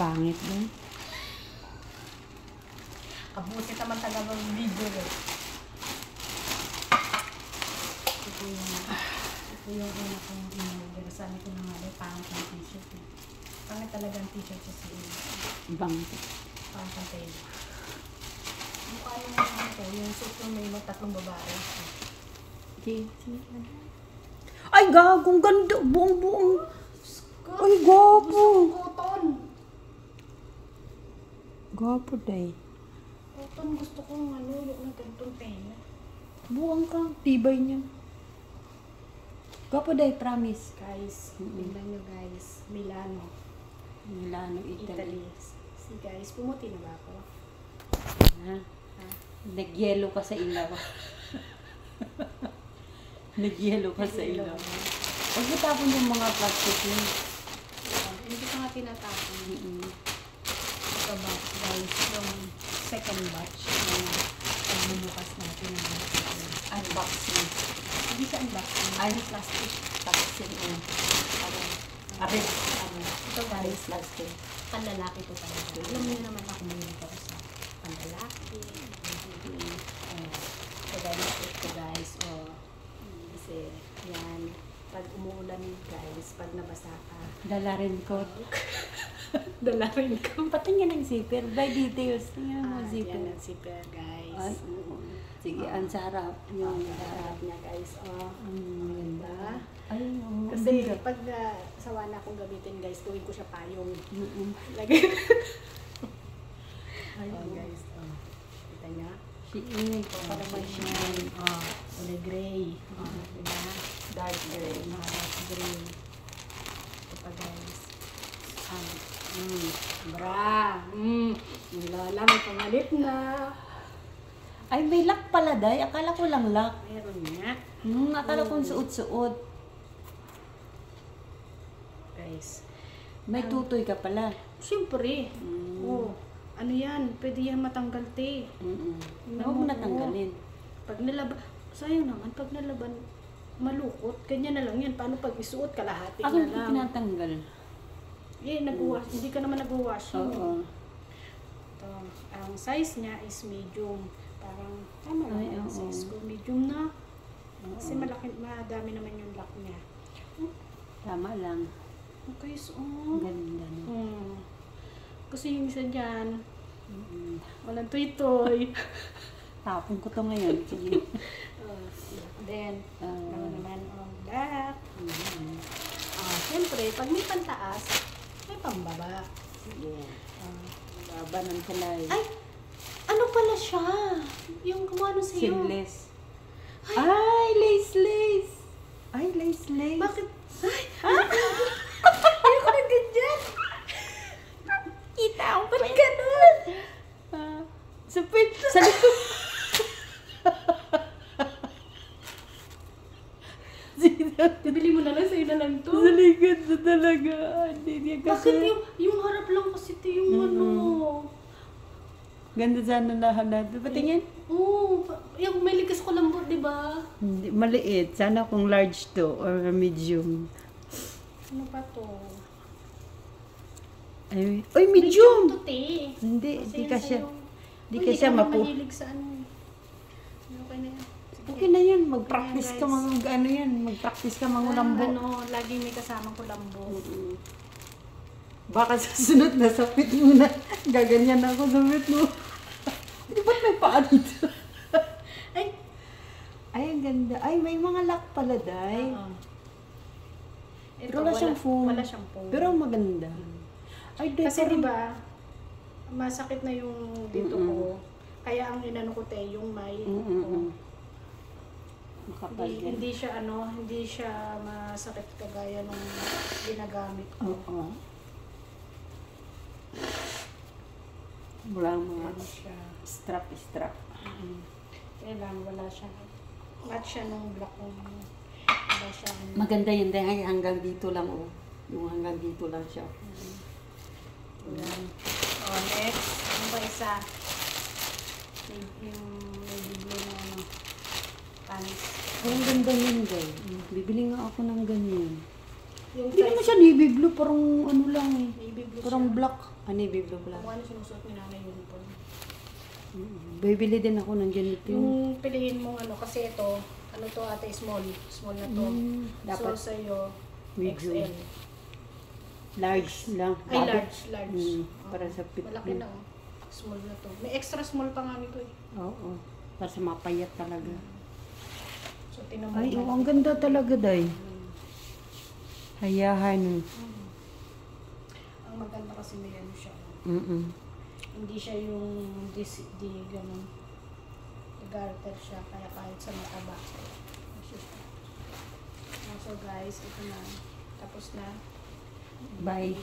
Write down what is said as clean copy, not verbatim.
pangit din. Kabusit naman talaga ng video eh. Ito yung una kong in-order. Sabi ko na nga rin, pangit ng t-shirt eh. Pangit talaga ang t-shirt siya sa iyo. Bangit. Pangit ang tayo. Mukha yung ano ko, yung suit yung may tatlong babae. Ay, gagong ganda. Buong-buong. Ay, gwapo. Cotton! Gwapo day. Cotton gusto kong ano, yung ganitong tela. Buang ka. Tibay niya. Gwapo day, promise. Guys, tingnan nyo guys. Milano, Milano, Italy. Italy. See guys, pumuti na ba ako? Ha? Nag-yellow ka sa ilaw. Nag-yellow ka sa ilaw. Huwag mo tapon yung mga plastic yun. Hindi ko nga tinatapon. Ito ba guys, yung second batch na pagbubukas natin ng Unboxing. hindi siya unboxing. Ay, plastic. Unboxing. Aris. Ito guys, Plastic. panlalaki to talaga. Alam niyo naman ako may ako sa panlalaki. Ito guys, oh. Kasi, yan. Pag umuulan guys, pag nabasa ka, Dala rin ko. dala rin ko. Patingin ng zipper. By details. Tingnan mo zipper. Yan ang zipper guys. Ay, sige, ang sarap. Yung harap niya guys, oh. Ganda. Ay, Kasi pag sawa na akong gamitin guys, gawin ko siya payong. Lagi. Oh guys, oh. Kita niya? Siing. Para may shine. Oh, kulay gray. Oh, diba? Dark gray. Dark gray. Ito pa guys. Bra. Wala, may pangalit na. Ay, may lock pala, day. Akala ko lang lock. Meron nga. Akala kong suot-suot. Guys. May tutoy ka pala. Siyempre. Oh, ano yan? Pwede yan matanggal te. Huwag mo natanggalin. Pag nalaban, sayang naman, pag nalaban, malukot. Ganyan na lang yan. Paano pag isuot, kalahati Ako na hindi lang. tinatanggal. Eh, nag-wash. Hindi ka naman nag-wash. Oo. Ito, ang size niya is medium. Parang, tama lang Ay, ang oo. size ko. Medium na. Kasi malaki, madami naman yung lock niya. Tama lang. Okay, so, Ganda no. Kasi yung isa dyan, walang toy-toy. Tapon ko to ngayon. Sige. Then, naman ang back. Siyempre, pag may pantaas, may pambaba. Sige. Labanan ka lang. Ay! Ano pala siya? Yung kumano sa'yo? Seamless. Ay, lace. Ay, lace. Bakit? Ay! Ayoko na ganyan! Kita ako pa rin. Ganun. Sa likod. Bili mo na lang, sa'yo na lang to. Sa likod na talaga. Hindi kasi. Bakit yung harap lang kasi ito yung ano? Ganda sana lahat. Patingin? Oo, yung may likas ko lambot, di ba? Hindi, maliit. Sana kung large to or medium. Ano pa to? Ay, medium! to, te. Hindi, Kasi di yan ka siya. sa'yo. Di Uy, ka siya ka mapu. mahilig sa ano. Okay na yan. Sige. Okay na yan. Mag-practice Ayan, ka guys. ano yan. Mag-practice ka mangulambo. Ano, laging may kasamang kulambo. Baka sa sunod na sapit mo na. Gaganyan ako sapit mo. Di ba't may paa dito? Ay! Ay, ang ganda. Ay, may mga lock pala, day. Ito, Pero wala siyang foam. Wala siyang foam. Pero ang maganda. Ay, day, Kasi parang- di ba, masakit na yung dito ko. Kaya ang inano ko te, yung may Makapal yan. hindi siya hindi siya masakit kagaya nung ginagamit ko. Oo. Wala mga Ano siya. strap. Kailan wala siya. Match siya nung black ko. Wala siya. Maganda yun dahil hanggang dito lang, oh. Yung hanggang dito lang siya. Yan. Next. Ano ba isa? Yung may bibli na pants. Ay, ang ganda yun, day. Bibili nga ako ng ganyan. Yung Hindi naman siya navy blue, parang ano lang eh. Navy blue Parang siya. black. Ah, navy blue pala. Kung ano sinusuot ni nanay uniform. Bibili din ako ng ganito. Yung piliin mo ano, kasi ito, ano to ate, small. Small na to. Dapat So sa'yo, medium. XL. Large lang. Ay, Dapat- large. Mm, Oo. para sa fit. Malaki na oh. Small na to. May extra small pa nga nito eh. Oo. Para sa mapayat talaga. So, tinamay Ay, oh, ang ganda talaga, Day. Hayahan. Ang maganda kasi may ano siya. Mm-mm. Hindi siya yung di ganun. Garter siya, kaya kahit sa mataba. So guys, ito na. Tapos na. Bye.